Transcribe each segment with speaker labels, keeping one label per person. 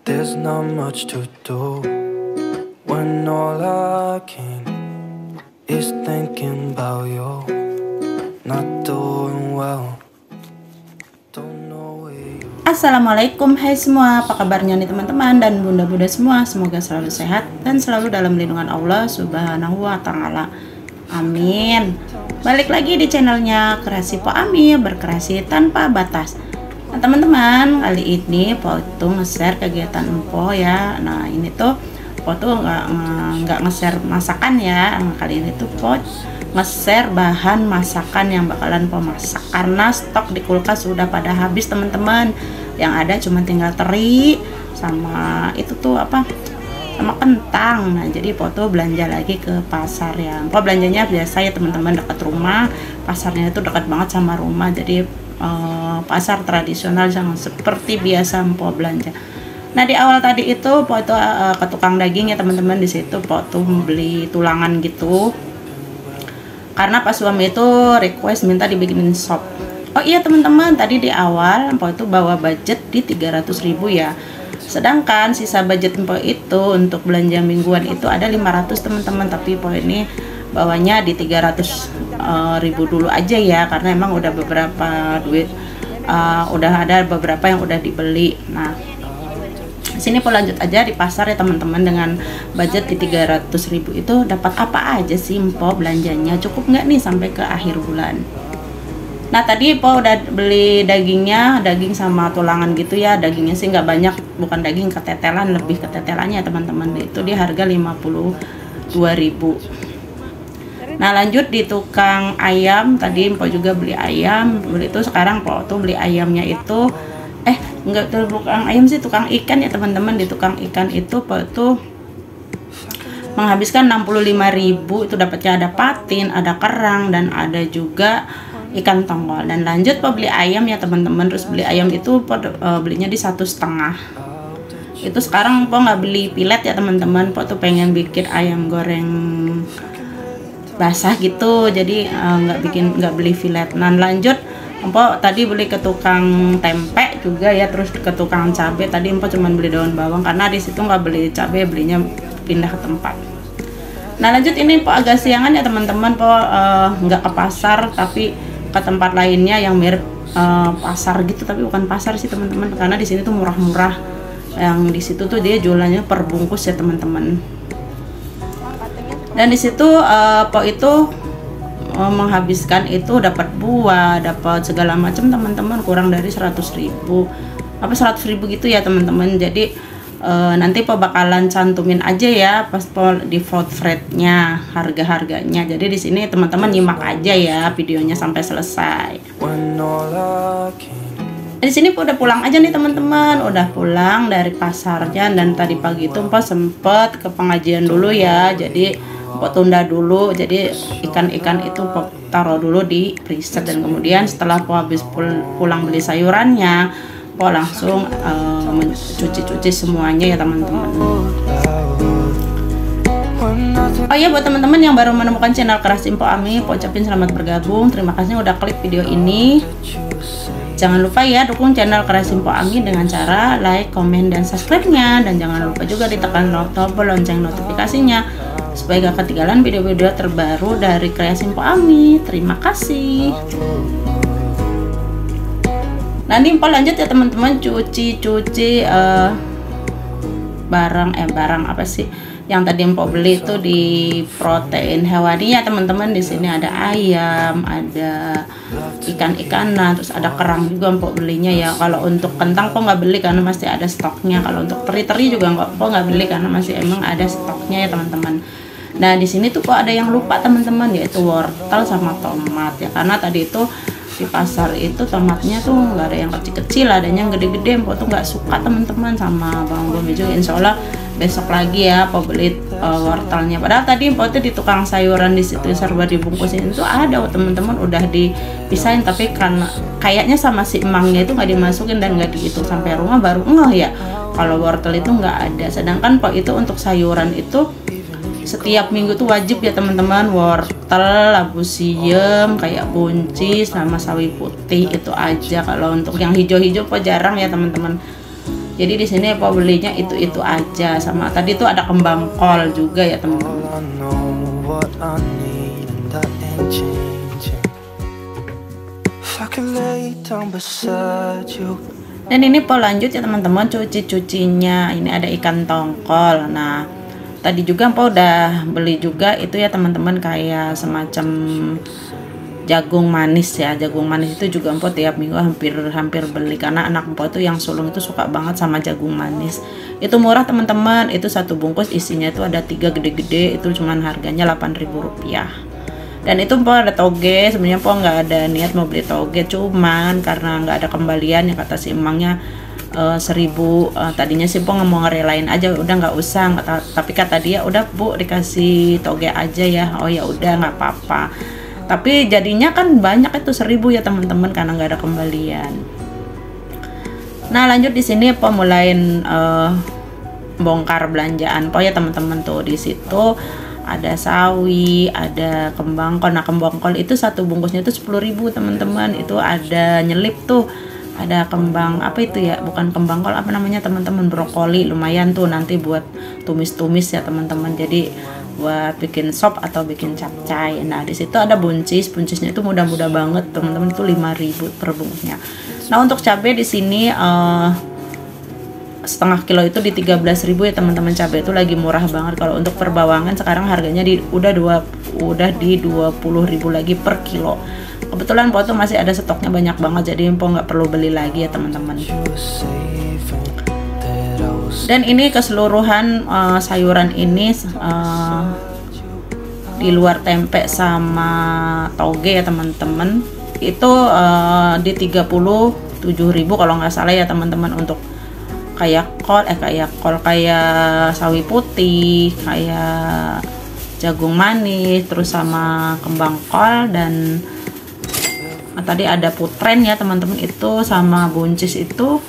Speaker 1: There's not much to do when all I can is thinking about you. Not doing well. Don't know where you.
Speaker 2: Assalamualaikum, hai semua, apa kabarnya nih teman-teman dan bunda-bunda semua? Semoga selalu sehat dan selalu dalam lindungan Allah Subhanahu wa Ta'ala. Amin. Balik lagi di channelnya Kreasi Po Ami, berkreasi tanpa batas. Nah teman-teman, kali ini Po tuh nge-share kegiatan Empo ya. Nah ini tuh Po tuh nggak nge-share masakan ya. Nah, kali ini tuh Po nge-share bahan masakan yang bakalan Po masak karena stok di kulkas sudah pada habis teman-teman. Yang ada cuma tinggal teri sama itu tuh apa, sama kentang. Nah jadi Po tuh belanja lagi ke pasar ya. Po belanjanya biasa ya teman-teman, dekat rumah. Pasarnya itu dekat banget sama rumah, jadi pasar tradisional yang seperti biasa Po belanja. Nah di awal tadi itu Po itu ke tukang daging ya teman-teman. Di situ Po tuh beli tulangan gitu karena pas suami itu request minta dibikinin sop. Oh iya teman-teman, tadi di awal Po itu bawa budget di 300.000 ya. Sedangkan sisa budget Po itu untuk belanja mingguan itu ada 500 teman-teman, tapi Po ini bawanya di 300.000 dulu aja ya, karena emang udah beberapa duit, udah ada beberapa yang udah dibeli. Nah sini Po lanjut aja di pasar ya teman-teman. Dengan budget di 300.000 itu dapat apa aja sih Po belanjanya, cukup nggak nih sampai ke akhir bulan? Nah tadi Po udah beli dagingnya, daging sama tulangan gitu ya. Dagingnya sih nggak banyak, bukan daging ketetelan, lebih ketetelannya teman-teman. Itu di harga 52.000. Nah lanjut di tukang ayam, tadi Po juga beli ayam. Beli itu sekarang Po tuh beli ayamnya itu enggak tukang ayam sih, tukang ikan ya teman-teman. Di tukang ikan itu Po tuh menghabiskan 65.000. Itu dapatnya ada patin, ada kerang, dan ada juga ikan tongkol. Dan lanjut Po beli ayam ya teman-teman. Terus beli ayam itu Po belinya di 1,5. Itu sekarang Po nggak beli pilet ya teman-teman. Po tuh pengen bikin ayam goreng basah gitu, jadi nggak beli filet. Nah lanjut Po tadi beli ke tukang tempe juga ya, terus ke tukang cabai. Tadi Po cuma beli daun bawang karena di situ nggak beli cabai, belinya pindah ke tempat. Nah lanjut ini Po agak siangan ya teman-teman. Po nggak ke pasar tapi ke tempat lainnya yang mirip pasar gitu, tapi bukan pasar sih teman-teman, karena di sini tuh murah-murah. Yang di situ tuh dia jualannya per bungkus ya teman-teman. Dan di situ Po itu menghabiskan itu dapat buah, dapat segala macam teman-teman, kurang dari 100.000 apa 100.000 gitu ya teman-teman. Jadi nanti Po bakalan cantumin aja ya pas Po di rate-nya, harga-harganya. Jadi di sini teman-teman nyimak aja ya videonya sampai selesai. Di sini Po udah pulang aja nih teman-teman, udah pulang dari pasarnya. Dan tadi pagi itu Po sempet ke pengajian dulu ya, jadi Po tunda dulu. Jadi ikan-ikan itu Po taruh dulu di preset, dan kemudian setelah Po habis pulang beli sayurannya, Po langsung mencuci-cuci semuanya ya teman-teman. Oh iya, buat teman-teman yang baru menemukan channel Kreasi Po Ami, Po ucapin selamat bergabung. Terima kasih udah klik video ini. Jangan lupa ya dukung channel Kreasi Po Ami dengan cara like, komen, dan subscribe-nya. Dan jangan lupa juga ditekan tombol lonceng notifikasinya supaya gak ketinggalan video-video terbaru dari Kreasi Po Ami. Terima kasih. Nanti Po lanjut ya teman-teman, cuci barang apa sih yang tadi Po beli itu di protein hewani ya teman-teman. Di sini ada ayam, ada ikan-ikanan, terus ada kerang juga Po belinya ya. Kalau untuk kentang Po nggak beli karena masih ada stoknya. Kalau untuk teri-teri juga Po nggak beli karena masih emang ada stoknya ya teman-teman. Nah di sini tuh kok ada yang lupa teman-teman, yaitu wortel sama tomat ya, karena tadi itu di pasar itu tomatnya tuh nggak ada yang kecil-kecil, adanya yang gede-gede. Mpok tuh nggak suka teman-teman sama bawang bombay juga. Insya Allah besok lagi ya Mpok beli wortelnya. Padahal tadi Mpok tuh di tukang sayuran di situ serba dibungkusin itu ada teman-teman, udah dipisahin, tapi karena kayaknya sama si emangnya itu nggak dimasukin dan nggak dihitung sampai rumah baru ngeh ya kalau wortel itu nggak ada. Sedangkan Mpok itu untuk sayuran itu setiap minggu tuh wajib ya teman-teman, wortel, labu siam, kayak buncis, sama sawi putih, itu aja. Kalau untuk yang hijau-hijau Pok jarang ya teman-teman. Jadi di sini Pok belinya itu aja. Sama tadi tuh ada kembang kol juga ya teman-teman. Dan ini Pok lanjut ya teman-teman, cucinya. Ini ada ikan tongkol. Nah tadi juga Mpok udah beli juga itu ya teman-teman, kayak semacam jagung manis ya. Jagung manis itu juga Mpok tiap minggu hampir beli, karena anak Mpok itu yang sulung itu suka banget sama jagung manis. Itu murah teman-teman, itu satu bungkus isinya itu ada 3 gede-gede, itu cuman harganya Rp8.000. Dan itu Mpok ada toge. Sebenarnya Mpok nggak ada niat mau beli toge, cuman karena nggak ada kembalian ya kata si emangnya 1.000. Tadinya sih Mpok mau ngerelain aja, udah nggak usah, tapi kata dia udah Bu dikasih toge aja ya. Oh ya udah nggak apa-apa. Tapi jadinya kan banyak itu 1.000 ya teman-teman, karena nggak ada kembalian. Nah lanjut di sini Mpok mulain bongkar belanjaan Mpok ya teman-teman. Tuh di situ ada sawi, ada kembang kol. Nah kembang kol itu satu bungkusnya itu 10.000 teman-teman. Itu ada nyelip tuh, ada kembang apa itu ya, bukan kembang kol, apa namanya teman-teman, brokoli. Lumayan tuh nanti buat tumis-tumis ya teman-teman, jadi buat bikin sop atau bikin capcay. Nah di situ ada buncisnya itu mudah-mudah banget teman-teman, itu 5.000 per bungkusnya. Nah untuk cabai di sini setengah kilo itu di 13.000 ya teman-teman. Cabai itu lagi murah banget. Kalau untuk perbawangan sekarang harganya udah di 20.000 lagi per kilo. Kebetulan Mpok tuh masih ada stoknya banyak banget, jadi Mpok nggak perlu beli lagi ya teman-teman. Dan ini keseluruhan sayuran ini di luar tempe sama toge ya teman-teman, itu di 37.000 kalau nggak salah ya teman-teman. Untuk kayak sawi putih, kayak jagung manis, terus sama kembang kol, dan tadi ada putren ya teman-teman, itu sama buncis itu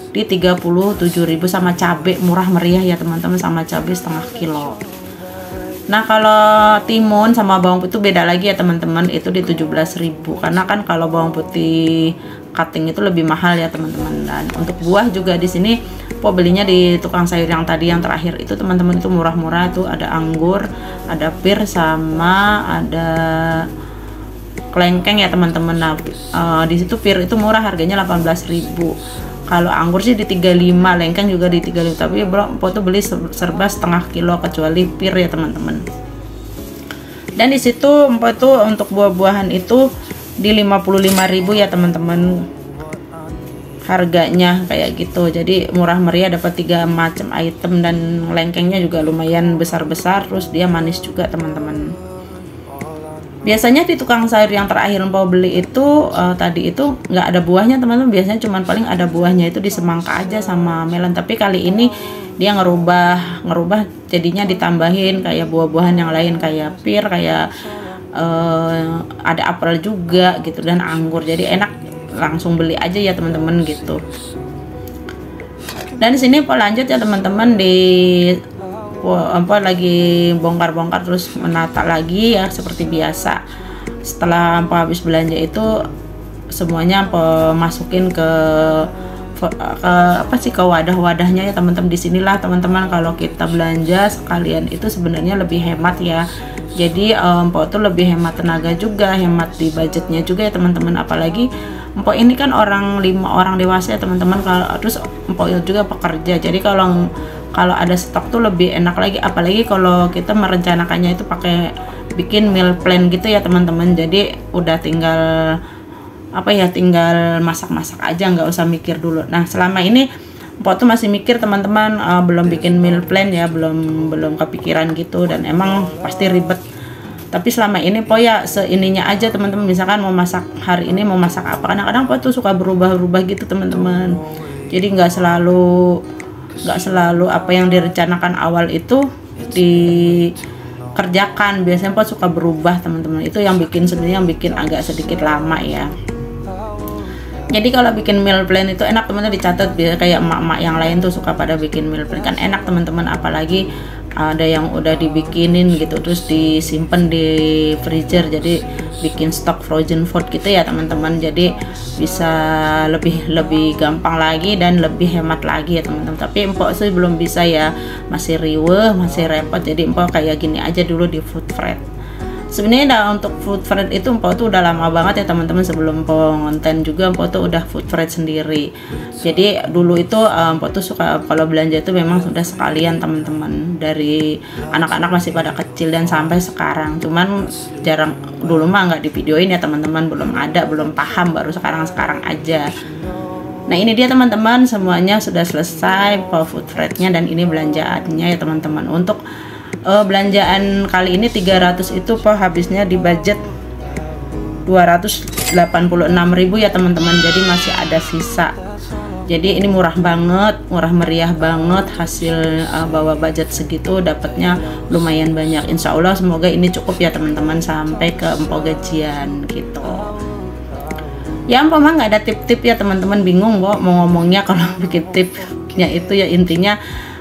Speaker 2: di 37.000 sama cabai murah meriah ya teman-teman, sama cabai setengah kilo. Nah kalau timun sama bawang putih beda lagi ya teman-teman, itu di 17.000, karena kan kalau bawang putih cutting itu lebih mahal ya teman-teman. Dan untuk buah juga di sini Mpok belinya di tukang sayur yang tadi yang terakhir itu teman-teman, itu murah-murah. Itu ada anggur, ada pir, sama ada kelengkeng ya teman-teman. Nah di situ pir itu murah, harganya 18.000. Kalau anggur sih di 35, lengkeng juga di 35, tapi Mpok tuh beli serba setengah kilo kecuali pir ya teman-teman. Dan di situ Mpok tuh untuk buah-buahan itu di 55.000 ya teman-teman harganya, kayak gitu. Jadi murah meriah, dapat 3 macam item, dan lengkengnya juga lumayan besar-besar, terus dia manis juga teman-teman. Biasanya di tukang sayur yang terakhir Mpok beli itu tadi itu nggak ada buahnya teman-teman, biasanya cuman paling ada buahnya itu di semangka aja sama melon. Tapi kali ini dia ngerubah jadinya ditambahin kayak buah-buahan yang lain, kayak pir, kayak ada apel juga gitu, dan anggur. Jadi enak, langsung beli aja ya teman-teman gitu. Dan di sini Mpok lanjut ya teman-teman, di Mpok lagi bongkar-bongkar terus menata lagi ya seperti biasa. Setelah Mpok habis belanja itu semuanya Mpok masukin ke wadah-wadahnya ya teman-teman. Disinilah teman-teman kalau kita belanja sekalian itu sebenarnya lebih hemat ya. Jadi Mpok tuh lebih hemat tenaga juga, hemat di budgetnya juga ya teman-teman. Apalagi Mpok ini kan 5 orang dewasa ya teman-teman, terus Mpok juga pekerja. Jadi kalau ada stok tuh lebih enak lagi, apalagi kalau kita merencanakannya itu pakai bikin meal plan gitu ya teman-teman. Jadi udah tinggal tinggal masak-masak aja, nggak usah mikir dulu. Nah selama ini Mpok tuh masih mikir teman-teman, belum bikin meal plan ya, belum kepikiran gitu, dan emang pasti ribet. Tapi selama ini po ya seininya aja teman-teman, misalkan mau masak hari ini mau masak apa, kadang-kadang po tuh suka berubah-ubah gitu teman-teman. Jadi nggak selalu apa yang direncanakan awal itu dikerjakan, biasanya po suka berubah teman-teman. Itu yang bikin sebenarnya yang bikin agak sedikit lama ya. Jadi kalau bikin meal plan itu enak teman-teman, dicatat biar kayak emak-emak yang lain tuh suka pada bikin meal plan kan enak teman-teman, apalagi ada yang udah dibikinin gitu terus disimpan di freezer, jadi bikin stok frozen food gitu ya teman-teman. Jadi bisa lebih gampang lagi dan lebih hemat lagi ya teman-teman. Tapi empok sih belum bisa ya, masih riweh, masih repot. Jadi empok kayak gini aja dulu di food fret. Sebenarnya untuk food fret itu empok tuh udah lama banget ya teman-teman, sebelum empok ngonten juga empok tuh udah food fret sendiri. Jadi dulu itu empok tuh suka kalau belanja itu memang sudah sekalian teman-teman, dari anak-anak masih pada kecil dan sampai sekarang. Cuman jarang, dulu mah nggak di videoin ya teman-teman, belum ada, belum paham, baru sekarang aja. Nah ini dia teman-teman, semuanya sudah selesai food fretnya dan ini belanjaannya ya teman-teman. Untuk belanjaan kali ini 300 itu po habisnya di budget 286.000 ya teman-teman. Jadi masih ada sisa. Jadi ini murah banget, murah meriah banget, hasil bawa budget segitu dapatnya lumayan banyak. Insya Allah semoga ini cukup ya teman-teman sampai ke empok gajian gitu. Ya empok mah nggak ada tip-tip ya teman-teman, bingung kok mau ngomongnya kalau bikin tipnya itu ya. Intinya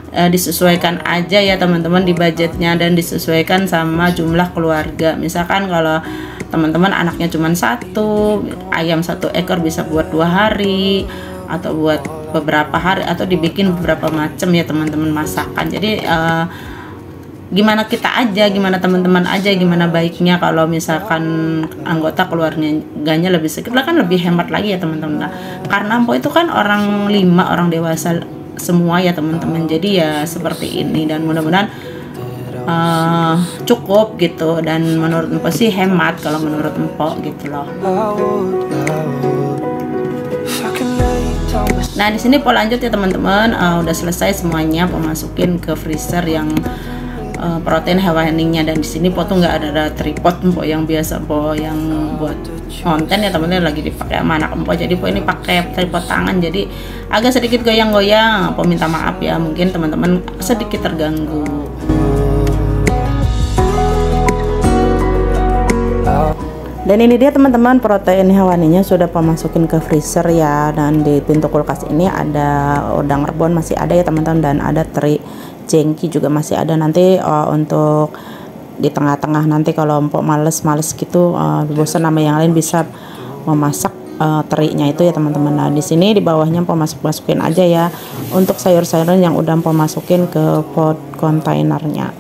Speaker 2: disesuaikan aja ya teman-teman di budgetnya dan disesuaikan sama jumlah keluarga. Misalkan kalau teman-teman anaknya cuma 1, ayam 1 ekor bisa buat 2 hari atau buat beberapa hari atau dibikin beberapa macam ya teman-teman masakan. Jadi gimana kita aja, gimana teman-teman aja, gimana baiknya. Kalau misalkan anggota keluarganya lebih sedikit lah kan lebih hemat lagi ya teman-teman. Nah, karena empok itu kan orang 5 orang dewasa semua ya teman-teman, jadi ya seperti ini dan mudah-mudahan cukup gitu, dan menurut empok sih hemat kalau menurut empok gitu loh. Nah di sini po lanjut ya teman-teman, udah selesai semuanya, po masukin ke freezer yang protein hewaninya. Dan di sini po tuh nggak ada tripod po yang biasa po yang buat konten ya teman-teman lagi dipakai sama anak empok. Jadi po ini pakai tripod tangan, jadi agak sedikit goyang-goyang. Po minta maaf ya, mungkin teman-teman sedikit terganggu. Dan ini dia teman-teman, protein hewaninya sudah po masukin ke freezer ya. Dan di pintu kulkas ini ada udang rebon masih ada ya teman-teman, dan ada teri jengki juga masih ada. Nanti untuk di tengah-tengah nanti kalau empok males gitu, bosan sama yang lain, bisa memasak terinya itu ya teman-teman. Nah di sini di bawahnya empok masukin aja ya untuk sayur-sayuran yang udah empok masukin ke pot kontainernya.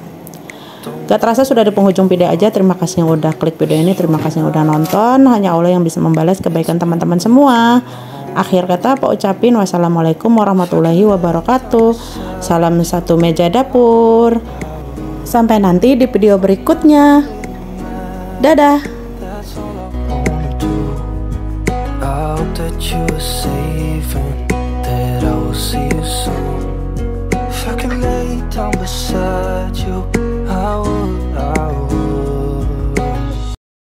Speaker 2: Gak terasa sudah di penghujung video aja. Terima kasih yang udah klik video ini, terima kasih yang udah nonton. Hanya Allah yang bisa membalas kebaikan teman-teman semua. Akhir kata Pak ucapin wassalamualaikum warahmatullahi wabarakatuh. Salam satu meja dapur. Sampai nanti di video berikutnya. Dadah. That I will see you soon. If I can lay down beside